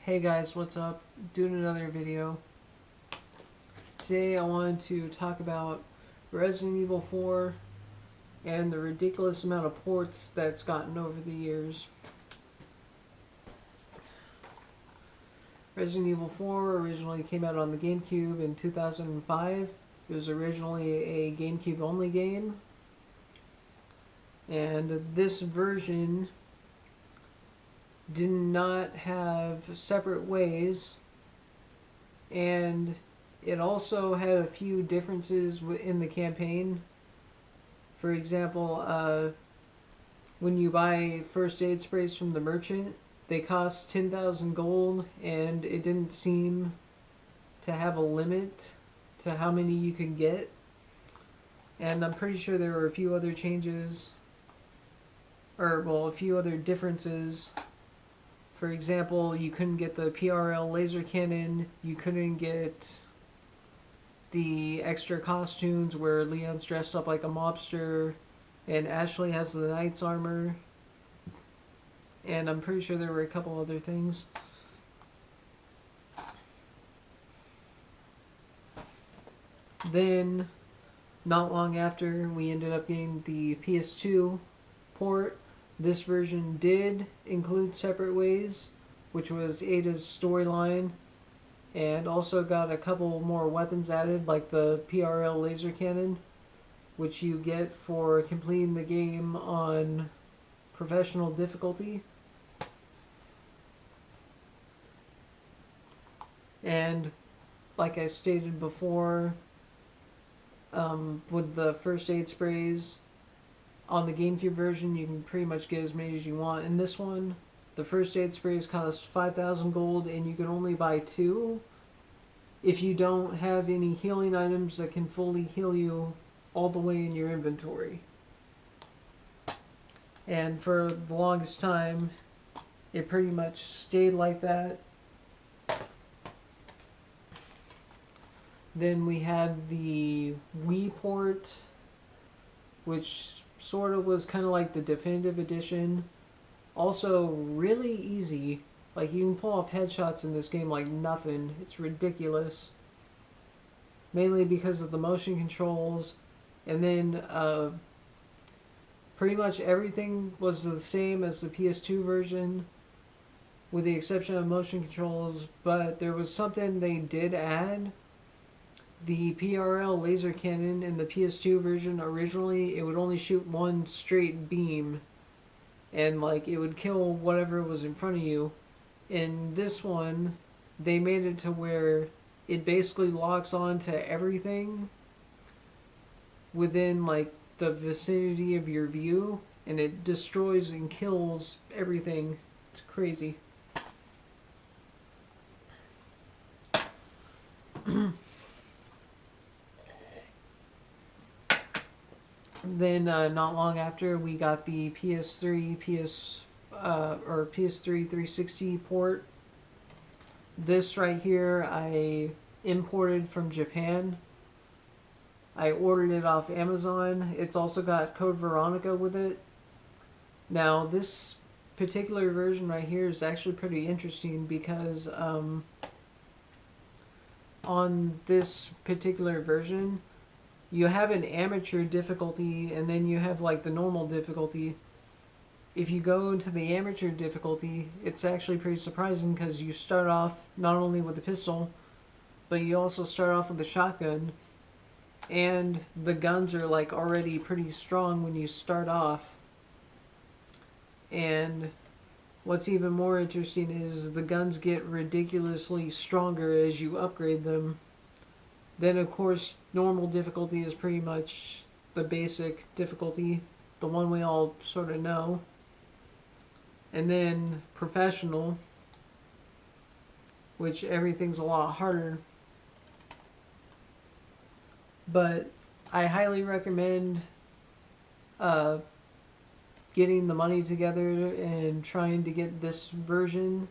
Hey guys, what's up? Doing another video. Today I wanted to talk about Resident Evil 4 and the ridiculous amount of ports that's gotten over the years. Resident Evil 4 originally came out on the GameCube in 2005. It was originally a GameCube only game. And this version did not have separate ways, and it also had a few differences in the campaign. For example, when you buy first aid sprays from the merchant, they cost 10,000 gold, and it didn't seem to have a limit to how many you can get. And I'm pretty sure there were a few other changes, a few other differences. For example, you couldn't get the PRL laser cannon, you couldn't get the extra costumes where Leon's dressed up like a mobster and Ashley has the knight's armor. And I'm pretty sure there were a couple other things. Then, not long after, we ended up getting the PS2 port. This version did include separate ways, which was Ada's storyline, and also got a couple more weapons added, like the PRL laser cannon, which you get for completing the game on professional difficulty. And like I stated before, with the first aid sprays, on the GameCube version, you can pretty much get as many as you want. In this one, the first aid sprays cost 5,000 gold, and you can only buy 2 if you don't have any healing items that can fully heal you all the way in your inventory. And for the longest time, it pretty much stayed like that. Then we had the Wii port, which sort of was kind of like the definitive edition. Also really easy. Like, you can pull off headshots in this game like nothing. It's ridiculous. Mainly because of the motion controls. And then pretty much everything was the same as the PS2 version, with the exception of motion controls. But there was something they did add. The PRL laser cannon in the PS2 version, originally it would only shoot one straight beam, and like it would kill whatever was in front of you. In this one, they made it to where it basically locks on to everything within like the vicinity of your view, and it destroys and kills everything. It's crazy. Then not long after, we got the PS3 360 port. This right here I imported from Japan. I ordered it off Amazon. It's also got Code Veronica with it. Now this particular version right here is actually pretty interesting because on this particular version, you have an amateur difficulty, and then you have like the normal difficulty. If you go into the amateur difficulty, it's actually pretty surprising because you start off not only with a pistol, but you also start off with a shotgun. And the guns are like already pretty strong when you start off. And what's even more interesting is the guns get ridiculously stronger as you upgrade them. Then, of course, normal difficulty is pretty much the basic difficulty, the one we all sort of know. And then professional, which everything's a lot harder. But I highly recommend getting the money together and trying to get this version,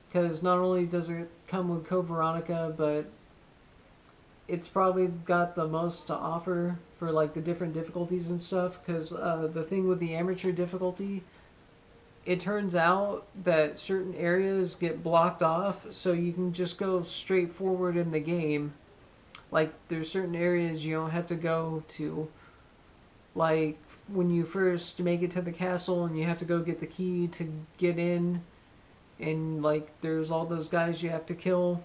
because not only does it come with Code Veronica, but it's probably got the most to offer for like the different difficulties and stuff. Because the thing with the amateur difficulty it turns out that certain areas get blocked off, so you can just go straight forward in the game. Like, there's certain areas you don't have to go to. Like, when you first make it to the castle and you have to go get the key to get in, and, like, there's all those guys you have to kill.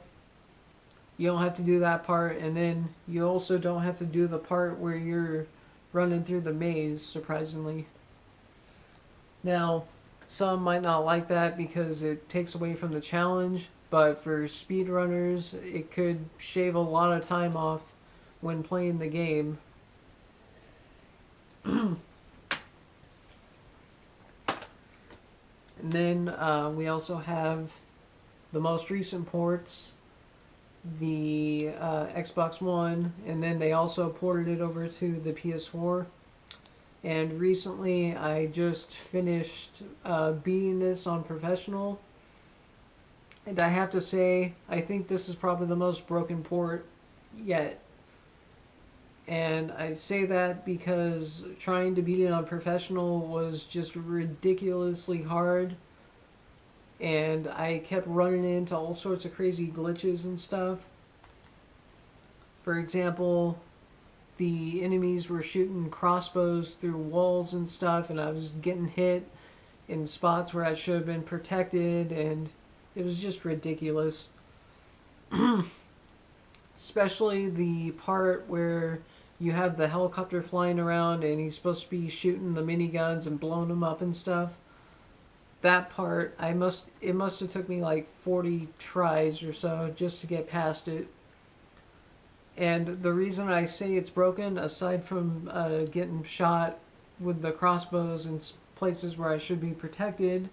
You don't have to do that part, and then you also don't have to do the part where you're running through the maze, surprisingly. Now, some might not like that because it takes away from the challenge, but for speedrunners, it could shave a lot of time off when playing the game. And then we also have the most recent ports, the Xbox One, and then they also ported it over to the PS4. And recently I just finished beating this on professional, and I have to say, I think this is probably the most broken port yet. And I say that because trying to beat it on professional was just ridiculously hard, and I kept running into all sorts of crazy glitches and stuff. For example, the enemies were shooting crossbows through walls and stuff, and I was getting hit in spots where I should have been protected, and it was just ridiculous. Especially the part where you have the helicopter flying around and he's supposed to be shooting the miniguns and blowing them up and stuff. That part, it must have took me like 40 tries or so just to get past it. And the reason I say it's broken, aside from getting shot with the crossbows in places where I should be protected,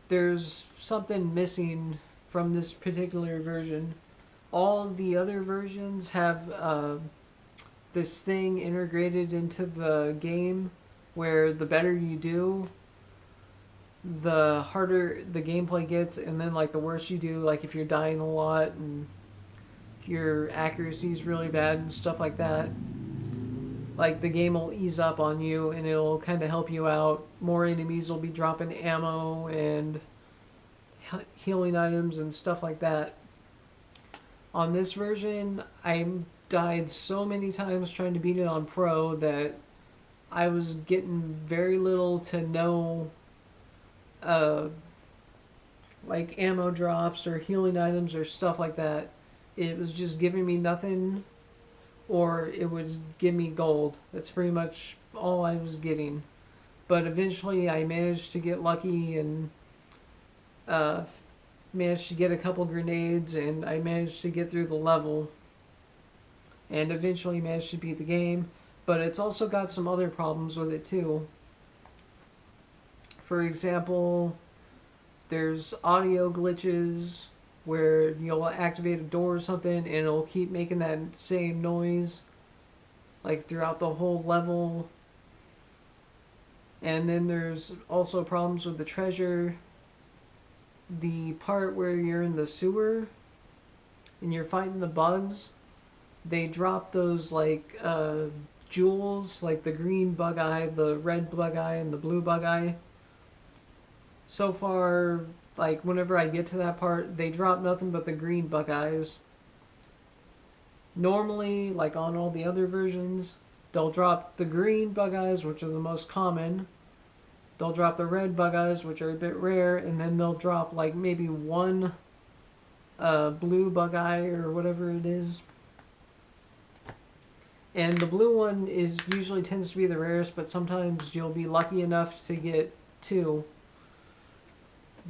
there's something missing from this particular version. All the other versions have this thing integrated into the game where the better you do, the harder the gameplay gets, and then like the worse you do, like if you're dying a lot and your accuracy is really bad and stuff like that, like the game will ease up on you and it'll kind of help you out. More enemies will be dropping ammo and healing items and stuff like that. On this version, I died so many times trying to beat it on Pro that I was getting very little to no like ammo drops or healing items or stuff like that. It was just giving me nothing, or it would give me gold. That's pretty much all I was getting. But eventually I managed to get lucky and managed to get a couple grenades, and I managed to get through the level and eventually managed to beat the game. But it's also got some other problems with it too. For example, there's audio glitches where you'll activate a door or something and it'll keep making that same noise like throughout the whole level. And then there's also problems with the treasure. The part where you're in the sewer and you're fighting the bugs, they drop those like jewels, like the green bug eye, the red bug eye, and the blue bug eye. So far, like whenever I get to that part, they drop nothing but the green bug eyes. Normally, like on all the other versions, they'll drop the green bug eyes, which are the most common. They'll drop the red bug eyes, which are a bit rare, and then they'll drop like maybe one blue bug eye or whatever it is. And the blue one is usually tends to be the rarest, but sometimes you'll be lucky enough to get two.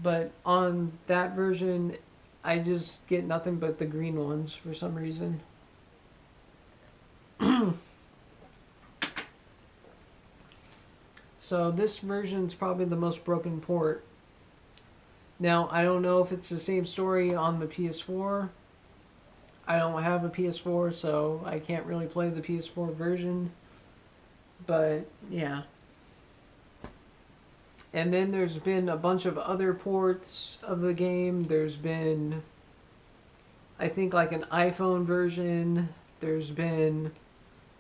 But on that version, I just get nothing but the green ones for some reason. So this version's probably the most broken port. Now, I don't know if it's the same story on the PS4. I don't have a PS4, so I can't really play the PS4 version. But, yeah. And then there's been a bunch of other ports of the game. There's been, I think, like an iPhone version. There's been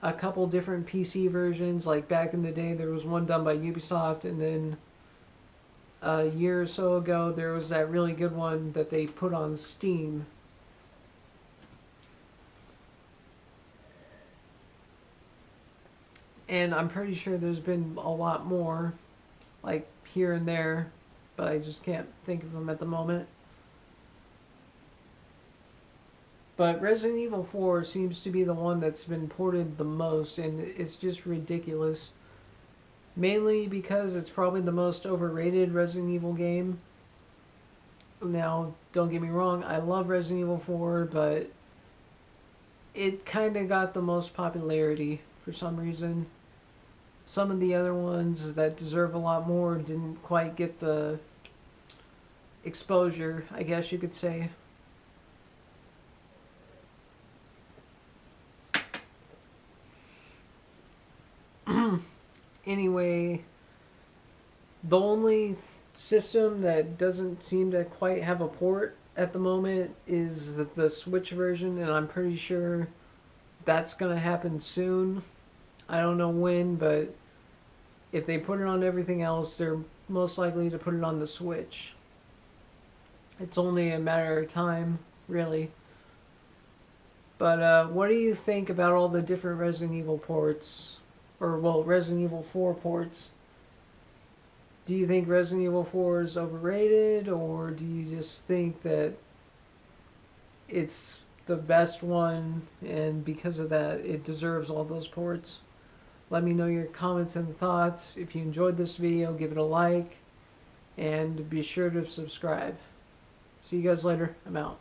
a couple different PC versions. Like back in the day, there was one done by Ubisoft, and then a year or so ago, there was that really good one that they put on Steam. And I'm pretty sure there's been a lot more, like here and there, but I just can't think of them at the moment. But Resident Evil 4 seems to be the one that's been ported the most, and it's just ridiculous. Mainly because it's probably the most overrated Resident Evil game. Now, don't get me wrong, I love Resident Evil 4, but it kind of got the most popularity for some reason. Some of the other ones that deserve a lot more didn't quite get the exposure, I guess you could say. Anyway, the only system that doesn't seem to quite have a port at the moment is the Switch version, and I'm pretty sure that's going to happen soon. I don't know when, but if they put it on everything else, they're most likely to put it on the Switch. It's only a matter of time, really. But what do you think about all the different Resident Evil ports? Or, well, Resident Evil 4 ports? Do you think Resident Evil 4 is overrated, or do you just think that it's the best one, and because of that, it deserves all those ports? Let me know your comments and thoughts. If you enjoyed this video, give it a like, and be sure to subscribe. See you guys later. I'm out.